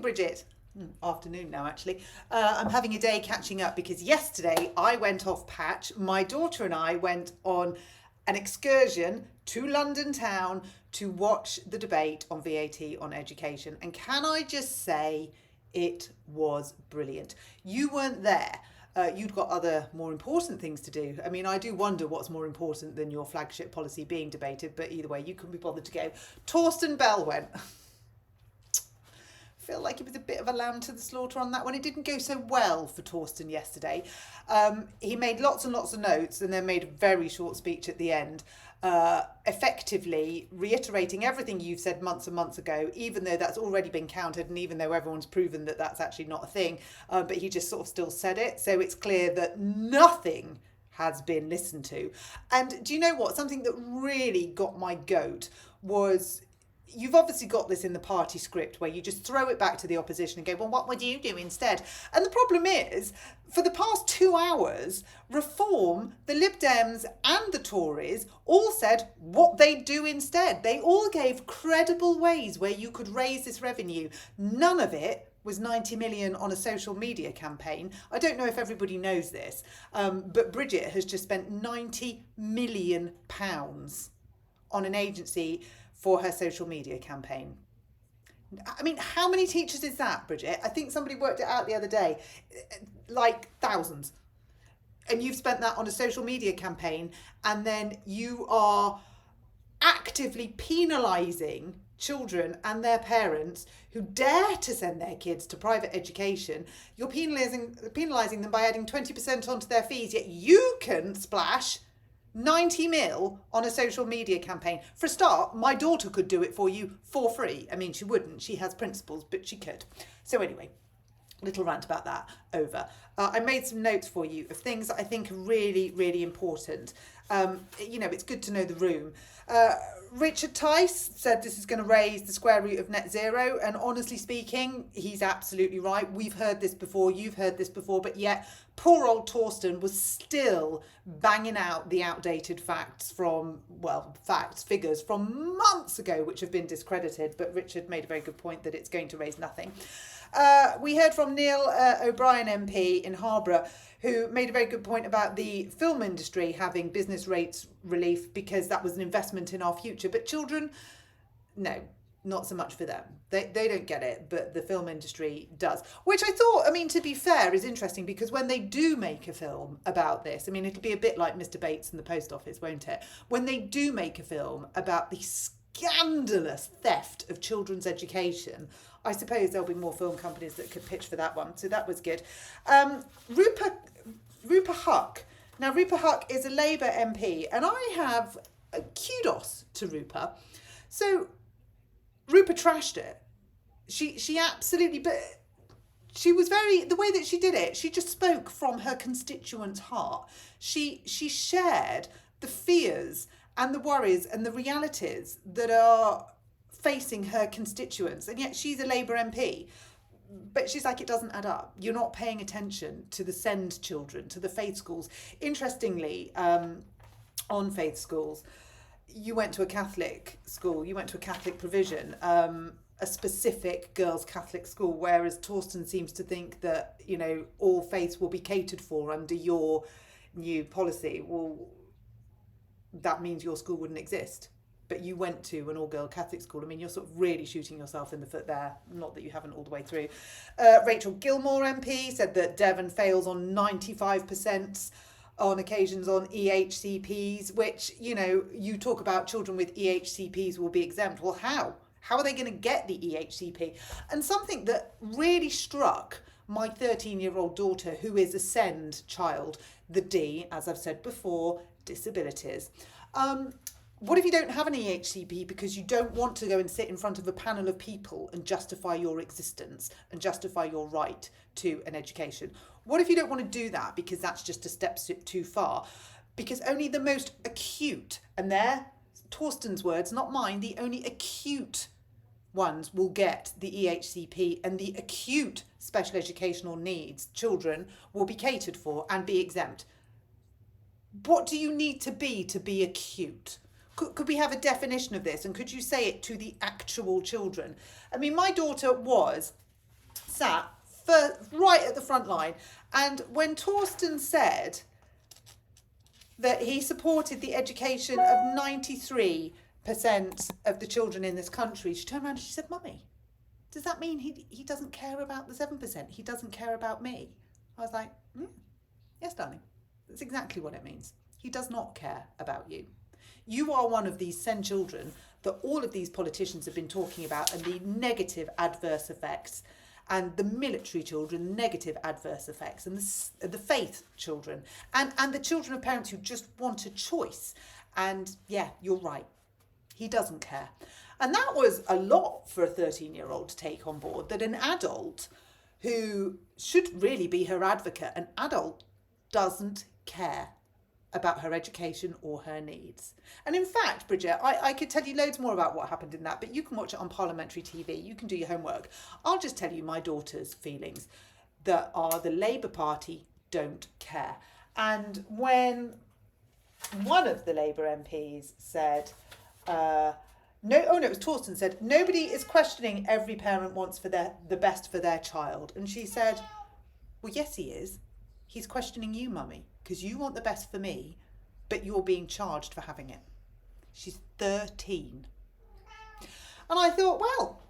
Bridget. Afternoon now, actually. I'm having a day catching up because yesterday I went off patch. My daughter and I went on an excursion to London town to watch the debate on VAT on education. And can I just say, it was brilliant. You weren't there. You'd got other more important things to do. I mean, I do wonder what's more important than your flagship policy being debated, but either way, you couldn't be bothered to go. Torsten Bell went. Feel like it was a bit of a lamb to the slaughter on that one. It didn't go so well for Torsten yesterday. He made lots and lots of notes and then made a very short speech at the end, effectively reiterating everything you've said months and months ago, even though that's already been countered and even though everyone's proven that that's actually not a thing. But he just sort of still said it. So it's clear that nothing has been listened to. And do you know what? Something that really got my goat was... You've obviously got this in the party script where you just throw it back to the opposition and go, well, what would you do instead? And the problem is, for the past 2 hours, Reform, the Lib Dems and the Tories all said what they'd do instead. They all gave credible ways where you could raise this revenue. None of it was 90 million on a social media campaign. I don't know if everybody knows this, but Bridget has just spent £90 million on an agency for her social media campaign. I mean, how many teachers is that, Bridget? I think somebody worked it out the other day. Like thousands. And you've spent that on a social media campaign, and then you are actively penalising children and their parents who dare to send their kids to private education. You're penalising them by adding 20% onto their fees, yet you can splash 90 mil on a social media campaign. For a start, my daughter could do it for you for free. I mean, she wouldn't. She has principles, but she could. So anyway, little rant about that over. I made some notes for you of things that I think are really, really important. It's good to know the room. Richard Tice said this is going to raise the square root of net zero, and honestly speaking, he's absolutely right. We've heard this before, you've heard this before, but yet poor old Torsten was still banging out the outdated figures from months ago, which have been discredited, but Richard made a very good point that it's going to raise nothing. We heard from Neil O'Brien MP in Harborough, who made a very good point about the film industry having business rates relief because that was an investment in our future. But children, no, not so much for them. They don't get it, but the film industry does. Which I thought, to be fair, is interesting because when they do make a film about this, it'll be a bit like Mr. Bates and the Post Office, won't it? When they do make a film about the scandalous theft of children's education, I suppose there'll be more film companies that could pitch for that one. So that was good. Rupert Huck. Now, Rupert Huck is a Labour MP, and I have kudos to Rupert. So, Rupert trashed it. She absolutely, but she was the way that she did it, she just spoke from her constituents' heart. She shared the fears and the worries and the realities that are facing her constituents, and yet she's a Labour MP. But she's like, it doesn't add up. You're not paying attention to the SEND children, to the faith schools. Interestingly, on faith schools, you went to a Catholic school, you went to a Catholic provision, a specific girls' Catholic school, whereas Torsten seems to think that, all faiths will be catered for under your new policy. Well, that means your school wouldn't exist. But you went to an all-girl Catholic school. You're sort of really shooting yourself in the foot there. Not that you haven't all the way through. Rachel Gilmore MP said that Devon fails on 95% on occasions on EHCPs, which, you talk about children with EHCPs will be exempt. Well, how? How are they going to get the EHCP? And something that really struck my 13-year-old daughter, who is a SEND child, the D, as I've said before, disabilities. What if you don't have an EHCP because you don't want to go and sit in front of a panel of people and justify your existence and justify your right to an education? What if you don't want to do that because that's just a step too far? Because only the most acute, and they're Torsten's words, not mine, the only acute ones will get the EHCP, and the acute special educational needs children will be catered for and be exempt. What do you need to be acute? Could we have a definition of this, and could you say it to the actual children? My daughter was sat right at the front line. And when Torsten said that he supported the education of 93% of the children in this country, she turned around and she said, Mummy, does that mean he doesn't care about the 7%? He doesn't care about me? I was like, yes, darling, that's exactly what it means. He does not care about you. You are one of these 10 children that all of these politicians have been talking about, and the negative adverse effects, and the military children, negative adverse effects, and the faith children, and the children of parents who just want a choice. And yeah, you're right. He doesn't care. And that was a lot for a 13-year-old to take on board, that an adult who should really be her advocate, an adult doesn't care about her education or her needs. And in fact, Bridget, I could tell you loads more about what happened in that, but you can watch it on parliamentary TV. You can do your homework. I'll just tell you my daughter's feelings, that are the Labour Party don't care. And when one of the Labour MPs said, it was Torsten said, nobody is questioning every parent wants the best for their child. And she said, well, yes, he is. He's questioning you, Mummy, because you want the best for me, but you're being charged for having it. She's 13. And I thought, well,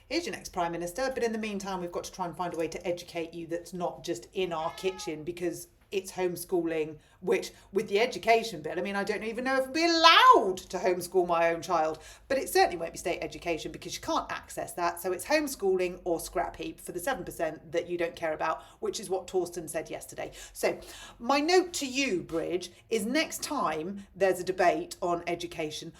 here's your next Prime Minister, but in the meantime, we've got to try and find a way to educate you that's not just in our kitchen, because it's homeschooling, which with the education bill, I mean, I don't even know if it'll be allowed to homeschool my own child, but it certainly won't be state education because you can't access that. So it's homeschooling or scrap heap for the 7% that you don't care about, which is what Torsten said yesterday. So my note to you, Bridge, is next time there's a debate on education,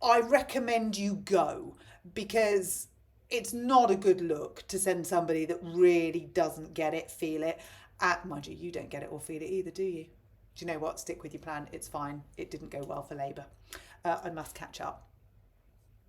I recommend you go, because it's not a good look to send somebody that really doesn't get it, feel it. Mind you, you don't get it or feel it either, do you? Do you know what? Stick with your plan. It's fine. It didn't go well for Labour. I must catch up.